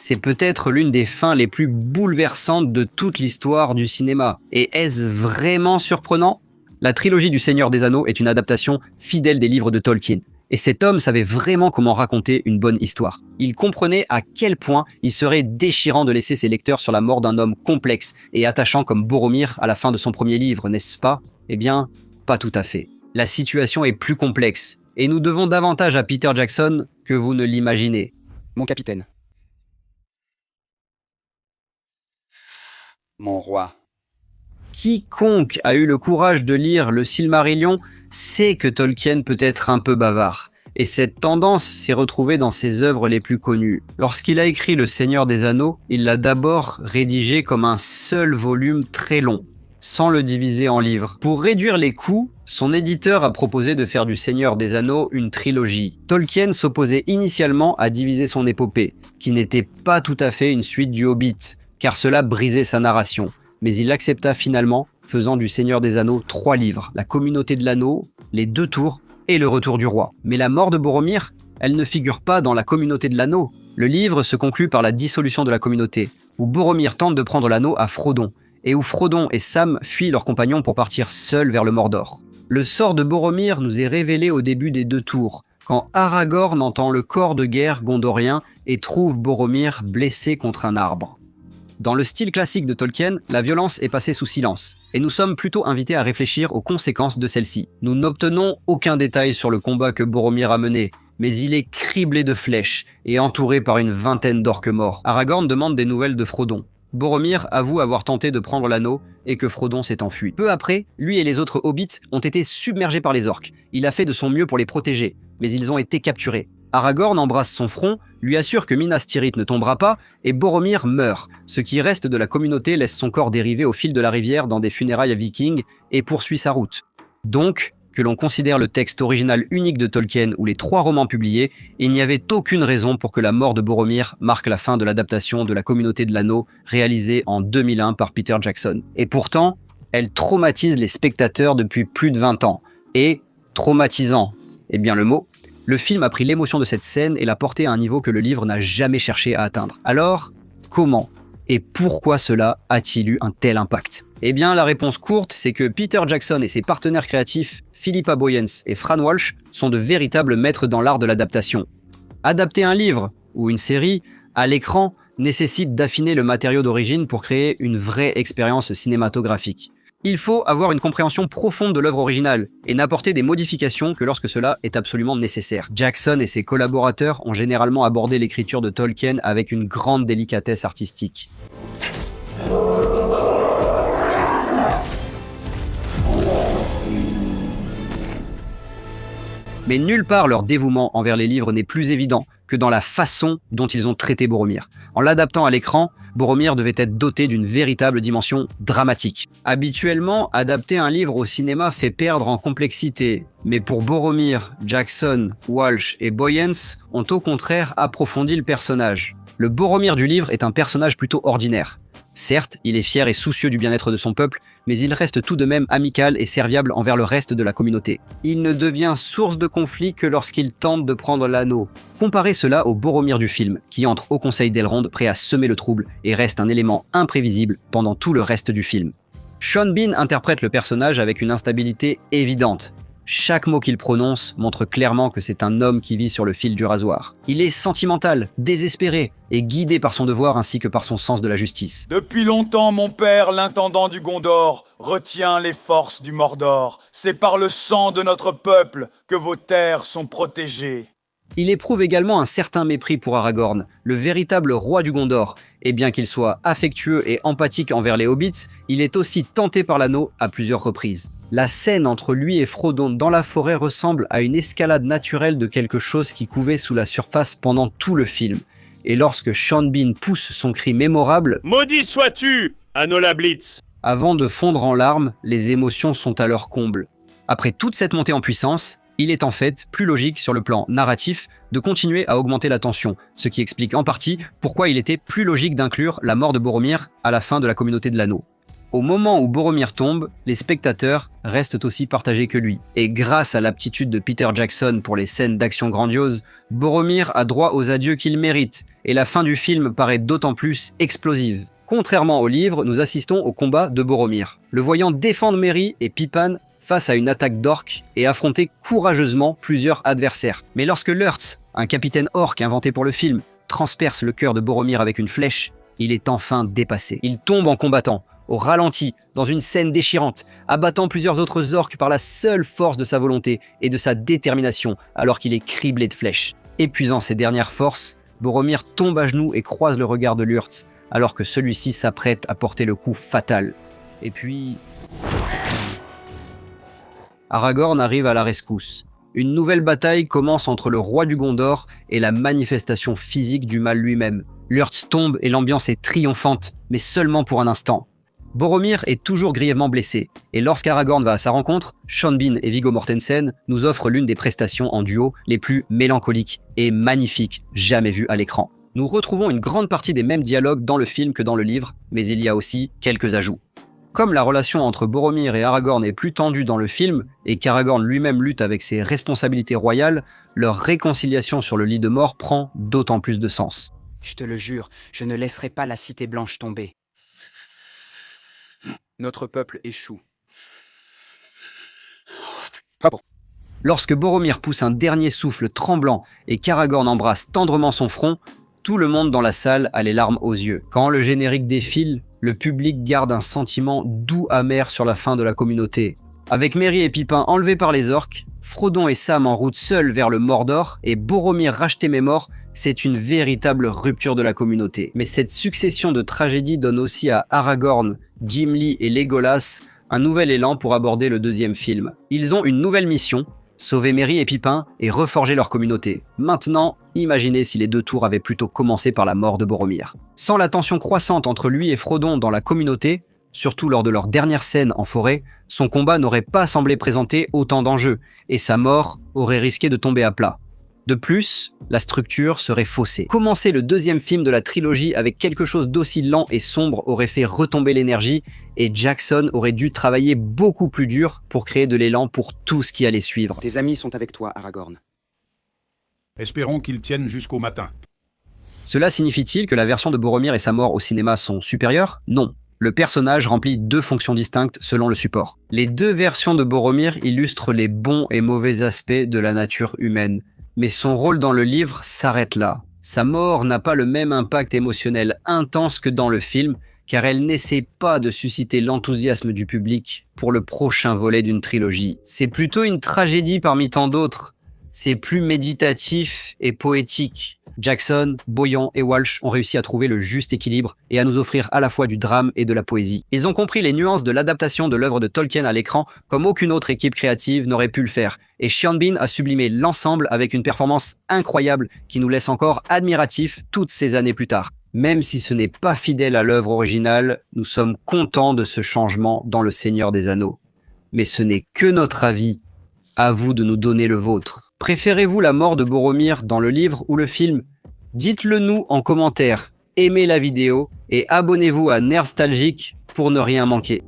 C'est peut-être l'une des fins les plus bouleversantes de toute l'histoire du cinéma. Et est-ce vraiment surprenant ? La trilogie du Seigneur des Anneaux est une adaptation fidèle des livres de Tolkien. Et cet homme savait vraiment comment raconter une bonne histoire. Il comprenait à quel point il serait déchirant de laisser ses lecteurs sur la mort d'un homme complexe et attachant comme Boromir à la fin de son premier livre, n'est-ce pas ? Eh bien, pas tout à fait. La situation est plus complexe, et nous devons davantage à Peter Jackson que vous ne l'imaginez. Mon capitaine. Mon roi. Quiconque a eu le courage de lire le Silmarillion sait que Tolkien peut être un peu bavard. Et cette tendance s'est retrouvée dans ses œuvres les plus connues. Lorsqu'il a écrit Le Seigneur des Anneaux, il l'a d'abord rédigé comme un seul volume très long, sans le diviser en livres. Pour réduire les coûts, son éditeur a proposé de faire du Seigneur des Anneaux une trilogie. Tolkien s'opposait initialement à diviser son épopée, qui n'était pas tout à fait une suite du Hobbit, car cela brisait sa narration. Mais il accepta finalement, faisant du Seigneur des Anneaux 3 livres, La Communauté de l'Anneau, Les Deux Tours et Le Retour du Roi. Mais la mort de Boromir, elle ne figure pas dans La Communauté de l'Anneau. Le livre se conclut par la dissolution de la communauté, où Boromir tente de prendre l'anneau à Frodon, et où Frodon et Sam fuient leurs compagnons pour partir seuls vers le Mordor. Le sort de Boromir nous est révélé au début des Deux Tours, quand Aragorn entend le corps de guerre gondorien et trouve Boromir blessé contre un arbre. Dans le style classique de Tolkien, la violence est passée sous silence, et nous sommes plutôt invités à réfléchir aux conséquences de celle-ci. Nous n'obtenons aucun détail sur le combat que Boromir a mené, mais il est criblé de flèches et entouré par une vingtaine d'orques morts. Aragorn demande des nouvelles de Frodon. Boromir avoue avoir tenté de prendre l'anneau et que Frodon s'est enfui. Peu après, lui et les autres hobbits ont été submergés par les orques. Il a fait de son mieux pour les protéger, mais ils ont été capturés. Aragorn embrasse son front, lui assure que Minas Tirith ne tombera pas, et Boromir meurt. Ce qui reste de la communauté laisse son corps dériver au fil de la rivière dans des funérailles vikings et poursuit sa route. Donc, que l'on considère le texte original unique de Tolkien ou les 3 romans publiés, il n'y avait aucune raison pour que la mort de Boromir marque la fin de l'adaptation de La Communauté de l'Anneau réalisée en 2001 par Peter Jackson. Et pourtant, elle traumatise les spectateurs depuis plus de 20 ans. Et traumatisant, eh bien le mot, le film a pris l'émotion de cette scène et l'a portée à un niveau que le livre n'a jamais cherché à atteindre. Alors, comment et pourquoi cela a-t-il eu un tel impact ? Eh bien, la réponse courte, c'est que Peter Jackson et ses partenaires créatifs, Philippa Boyens et Fran Walsh, sont de véritables maîtres dans l'art de l'adaptation. Adapter un livre ou une série à l'écran nécessite d'affiner le matériau d'origine pour créer une vraie expérience cinématographique. Il faut avoir une compréhension profonde de l'œuvre originale et n'apporter des modifications que lorsque cela est absolument nécessaire. Jackson et ses collaborateurs ont généralement abordé l'écriture de Tolkien avec une grande délicatesse artistique. Mais nulle part leur dévouement envers les livres n'est plus évident que dans la façon dont ils ont traité Boromir. En l'adaptant à l'écran, Boromir devait être doté d'une véritable dimension dramatique. Habituellement, adapter un livre au cinéma fait perdre en complexité, mais pour Boromir, Jackson, Walsh et Boyens ont au contraire approfondi le personnage. Le Boromir du livre est un personnage plutôt ordinaire. Certes, il est fier et soucieux du bien-être de son peuple, mais il reste tout de même amical et serviable envers le reste de la communauté. Il ne devient source de conflit que lorsqu'il tente de prendre l'anneau. Comparez cela au Boromir du film, qui entre au conseil d'Elrond prêt à semer le trouble et reste un élément imprévisible pendant tout le reste du film. Sean Bean interprète le personnage avec une instabilité évidente. Chaque mot qu'il prononce montre clairement que c'est un homme qui vit sur le fil du rasoir. Il est sentimental, désespéré et guidé par son devoir ainsi que par son sens de la justice. Depuis longtemps, mon père, l'intendant du Gondor, retient les forces du Mordor. C'est par le sang de notre peuple que vos terres sont protégées. Il éprouve également un certain mépris pour Aragorn, le véritable roi du Gondor, et bien qu'il soit affectueux et empathique envers les hobbits, il est aussi tenté par l'anneau à plusieurs reprises. La scène entre lui et Frodon dans la forêt ressemble à une escalade naturelle de quelque chose qui couvait sous la surface pendant tout le film. Et lorsque Sean Bean pousse son cri mémorable « Maudit sois-tu, Anola Blitz !» avant de fondre en larmes, les émotions sont à leur comble. Après toute cette montée en puissance, il est en fait plus logique sur le plan narratif de continuer à augmenter la tension, ce qui explique en partie pourquoi il était plus logique d'inclure la mort de Boromir à la fin de la Communauté de l'Anneau. Au moment où Boromir tombe, les spectateurs restent aussi partagés que lui. Et grâce à l'aptitude de Peter Jackson pour les scènes d'action grandiose, Boromir a droit aux adieux qu'il mérite, et la fin du film paraît d'autant plus explosive. Contrairement au livre, nous assistons au combat de Boromir, le voyant défendre Merry et Pippin face à une attaque d'orques et affronter courageusement plusieurs adversaires. Mais lorsque Lurtz, un capitaine orc inventé pour le film, transperce le cœur de Boromir avec une flèche, il est enfin dépassé. Il tombe en combattant, au ralenti, dans une scène déchirante, abattant plusieurs autres orques par la seule force de sa volonté et de sa détermination alors qu'il est criblé de flèches. Épuisant ses dernières forces, Boromir tombe à genoux et croise le regard de Lurtz, alors que celui-ci s'apprête à porter le coup fatal. Et puis... Aragorn arrive à la rescousse. Une nouvelle bataille commence entre le roi du Gondor et la manifestation physique du mal lui-même. Lurtz tombe et l'ambiance est triomphante, mais seulement pour un instant. Boromir est toujours grièvement blessé, et lorsqu'Aragorn va à sa rencontre, Sean Bean et Viggo Mortensen nous offrent l'une des prestations en duo les plus mélancoliques et magnifiques jamais vues à l'écran. Nous retrouvons une grande partie des mêmes dialogues dans le film que dans le livre, mais il y a aussi quelques ajouts. Comme la relation entre Boromir et Aragorn est plus tendue dans le film, et qu'Aragorn lui-même lutte avec ses responsabilités royales, leur réconciliation sur le lit de mort prend d'autant plus de sens. Je te le jure, je ne laisserai pas la Cité Blanche tomber. Notre peuple échoue. Ah bon. Lorsque Boromir pousse un dernier souffle tremblant et qu'Aragorn embrasse tendrement son front, tout le monde dans la salle a les larmes aux yeux. Quand le générique défile, le public garde un sentiment doux amer sur la fin de la communauté. Avec Merry et Pippin enlevés par les orques, Frodon et Sam en route seuls vers le Mordor et Boromir racheté mais mort, c'est une véritable rupture de la communauté. Mais cette succession de tragédies donne aussi à Aragorn, Gimli et Legolas un nouvel élan pour aborder le deuxième film. Ils ont une nouvelle mission, sauver Merry et Pippin et reforger leur communauté. Maintenant, imaginez si les deux tours avaient plutôt commencé par la mort de Boromir. Sans la tension croissante entre lui et Frodon dans la communauté, surtout lors de leur dernière scène en forêt, son combat n'aurait pas semblé présenter autant d'enjeux, et sa mort aurait risqué de tomber à plat. De plus, la structure serait faussée. Commencer le deuxième film de la trilogie avec quelque chose d'aussi lent et sombre aurait fait retomber l'énergie, et Jackson aurait dû travailler beaucoup plus dur pour créer de l'élan pour tout ce qui allait suivre. Tes amis sont avec toi, Aragorn. Espérons qu'ils tiennent jusqu'au matin. Cela signifie-t-il que la version de Boromir et sa mort au cinéma sont supérieures? Non. Le personnage remplit deux fonctions distinctes selon le support. Les deux versions de Boromir illustrent les bons et mauvais aspects de la nature humaine, mais son rôle dans le livre s'arrête là. Sa mort n'a pas le même impact émotionnel intense que dans le film, car elle n'essaie pas de susciter l'enthousiasme du public pour le prochain volet d'une trilogie. C'est plutôt une tragédie parmi tant d'autres. C'est plus méditatif et poétique. Jackson, Boyan et Walsh ont réussi à trouver le juste équilibre et à nous offrir à la fois du drame et de la poésie. Ils ont compris les nuances de l'adaptation de l'œuvre de Tolkien à l'écran comme aucune autre équipe créative n'aurait pu le faire. Et Sean Bean a sublimé l'ensemble avec une performance incroyable qui nous laisse encore admiratifs toutes ces années plus tard. Même si ce n'est pas fidèle à l'œuvre originale, nous sommes contents de ce changement dans Le Seigneur des Anneaux. Mais ce n'est que notre avis. À vous de nous donner le vôtre. Préférez-vous la mort de Boromir dans le livre ou le film? Dites-le nous en commentaire, aimez la vidéo et abonnez-vous à Nerdstalgique pour ne rien manquer.